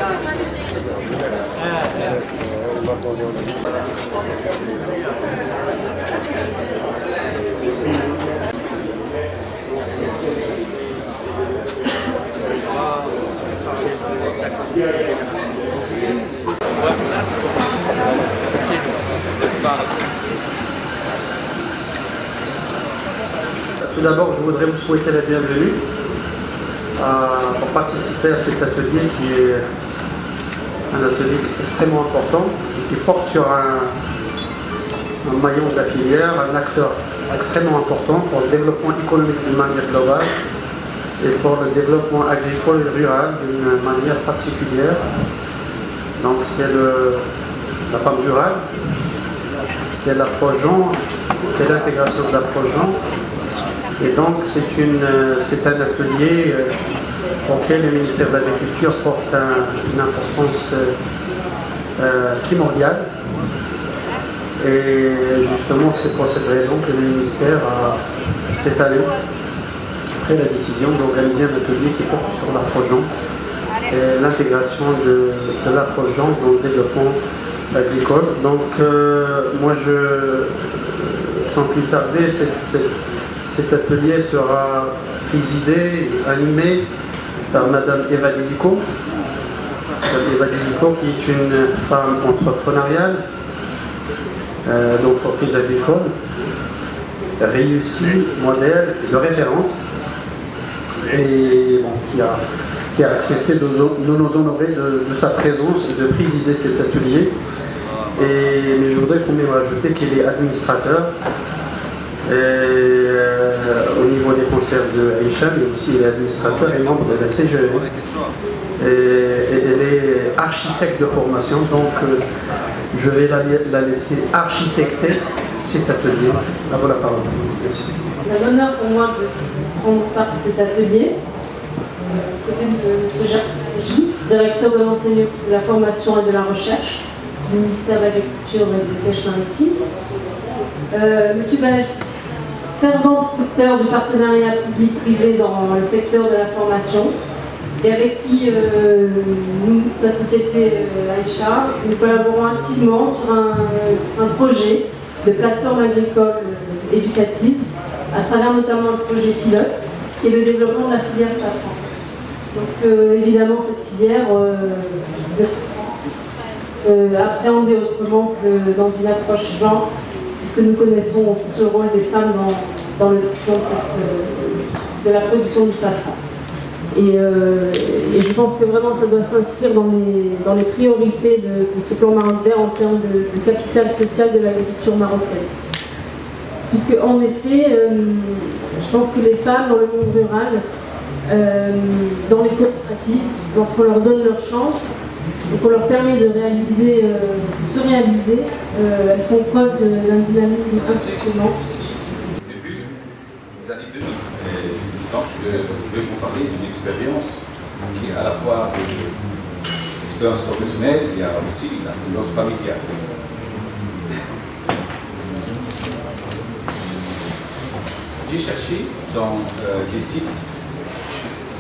Tout d'abord, je voudrais vous souhaiter la bienvenue pour participer à cet atelier qui est un atelier extrêmement important et qui porte sur un maillon de la filière, un acteur extrêmement important pour le développement économique d'une manière globale et pour le développement agricole et rural d'une manière particulière. Donc c'est la femme rurale, c'est l'approche genre, c'est l'intégration de l'approche genre. Et donc c'est un atelier auquel le ministère de l'Agriculture porte une importance primordiale. Et justement c'est pour cette raison que le ministère s'est allé après la décision d'organiser un atelier qui porte sur l'approche genre et l'intégration de l'approche genre dans le développement agricole. Donc moi sans plus tarder, cet atelier sera présidé, animé par Madame Eva Didico. Eva Didico qui est une femme entrepreneuriale d'entreprise agricole, réussie, modèle, de référence, et bon, qui a accepté de nous honorer de sa présence et de présider cet atelier. Mais je voudrais quand même rajouter qu'il est administrateur au niveau des concerts de Aïcha, mais aussi il est administrateur et membre de la CGE. Et elle est architecte de formation, donc je vais la laisser architecter cet atelier. À vous la parole. Merci. C'est un honneur pour moi de prendre part à cet atelier, côté de M. Jacques J, directeur de l'enseignement, de la formation et de la recherche du ministère de l'Agriculture et de la Pêche maritime. M. Balaj, fervent porteur du partenariat public-privé dans le secteur de la formation, et avec qui nous, la société Aïcha, nous collaborons activement sur un projet de plateforme agricole éducative, à travers notamment un projet pilote, qui est le développement de la filière safran. Donc évidemment cette filière appréhendée autrement que dans une approche genre, puisque nous connaissons tout ce rôle des femmes dans le traitement de la production du safran. Et je pense que vraiment ça doit s'inscrire dans les priorités de ce plan Maroc vert en termes de capital social de l'agriculture marocaine. Puisque en effet, je pense que les femmes dans le monde rural, dans les coopératives, lorsqu'on leur donne leur chance et qu'on leur permet de se réaliser, elles font preuve d'un dynamisme impressionnant. Depuis les années 2000, donc je vais vous parler d'une expérience qui est à la fois une expérience professionnelle, il y a aussi une expérience familiale. J'ai cherché dans des sites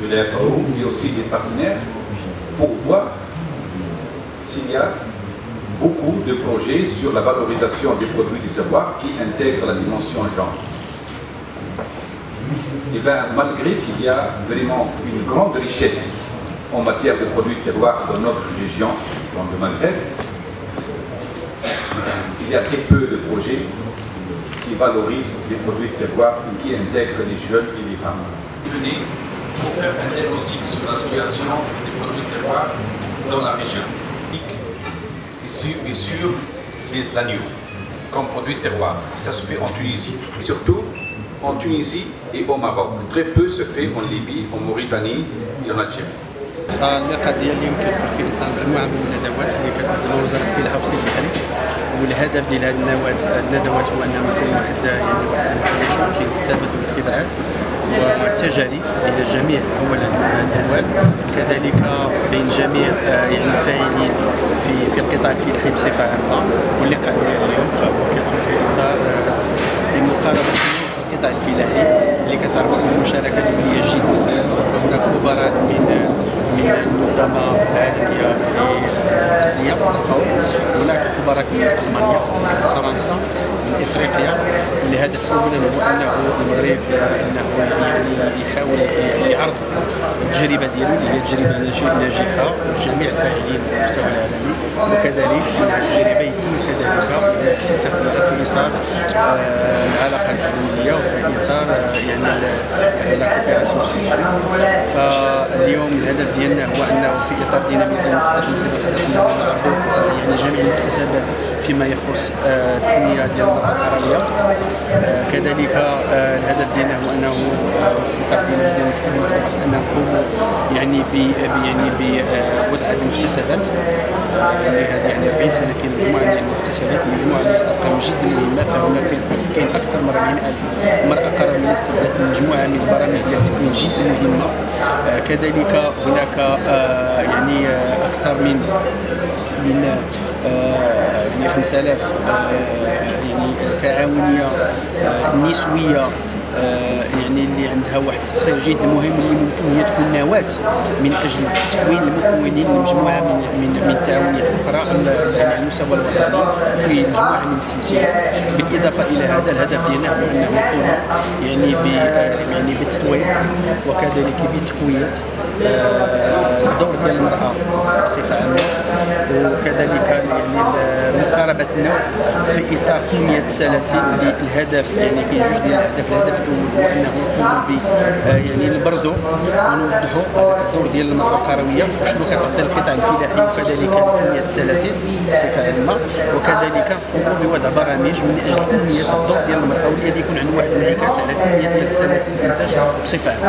de la FAO et aussi des partenaires pour voir s'il y a beaucoup de projets sur la valorisation des produits du terroir qui intègrent la dimension genre. Et bien, malgré qu'il y a vraiment une grande richesse en matière de produits de terroir dans notre région, dans le Maghreb, il y a très peu de projets qui valorisent les produits de terroir et qui intègrent les jeunes et les femmes. Venez pour faire un diagnostic sur la situation des produits de terroir dans la région et sur l'agneau comme produit de terroir. Ça se fait en Tunisie, et surtout en Tunisie et au Maroc. Très peu se fait en Libye, en Mauritanie et en Algérie. اللقاء ديالي يمكن فيه مجموعه من الندوات اللي كتنظم وزاره الفلاحه والصيد البحري، والهدف ديال هذه الندوات هو انه يكون واحد النشاط تبادل الخبرات والتجارب بين جميع اولا الالوان، كذلك بين جميع الفاعلين في القطاع الفلاحي بصفه عامه. واللقاء ديالي اليوم فهو كيدخل في اطار بمقاربه القطاع الفلاحي اللي كتربط بالمشاركه دوليه جدا. هناك خبراء من المنظمه العالميه للتنميه الفاو، هناك خبراء من المانيا، من فرنسا، من افريقيا. الهدف اولا هو انه المغرب انه يحاول يعرض التجربه ديالو اللي هي تجربه ناجحه لجميع الفاعلين على المستوى العالمي، وكذلك التجربه يتم كذلك استنساخها في اطار العلاقات الدوليه وفي اطار يعني لا كوبيراسيون سوسيال. فاليوم الهدف ديالنا هو انه في اطار ديناميكيه يعني جميع المكتسبات فيما يخص التنميه ديال المنطقه القرويه. كذلك الهدف ديالنا هو انه في اطار ديناميكيه ان نقوم يعني بوضع المكتسبات اللي هذه يعني 40 سنه كاين مجموعه من المكتسبات، مجموعه من الارقام جدا مهمه. فهناك كاين اكثر من 40,000 مرأة قروية استفادت من مجموعه من البرامج ديال التكوين جدا مهمه. كذلك هناك يعني اكثر من 5000 يعني تعاونيه نسويه يعني اللي عندها واحد التأثير جد مهم اللي ممكن هي تكون نواة من اجل تكوين المكونين لمجموعه من التعاونيات الاخرى على المستوى الوطني في مجموعه من السلسلات. بالاضافه الى هذا الهدف ديالنا هو انه نقوم يعني بالتطوير وكذلك بتقويه الدور ديال المراه بصفه عامه، وكذلك يعني مقاربتنا في اطار تنميه السلاسل اللي الهدف يعني كاين جوج ديال الاهداف. الهدف الاول هو انه نقوموا يعني نبرزوا ونوضحوا الدور ديال المراه القرويه وشنو كتعطي القطاع الفلاحي وكذلك تنميه السلاسل بصفه عامه، وكذلك نقوموا بوضع برامج من اجل تنميه الدور ديال المراه واللي يكون عنده واحد الانعكاس على التنميه ديال السلاسل والانتاج بصفه عامه.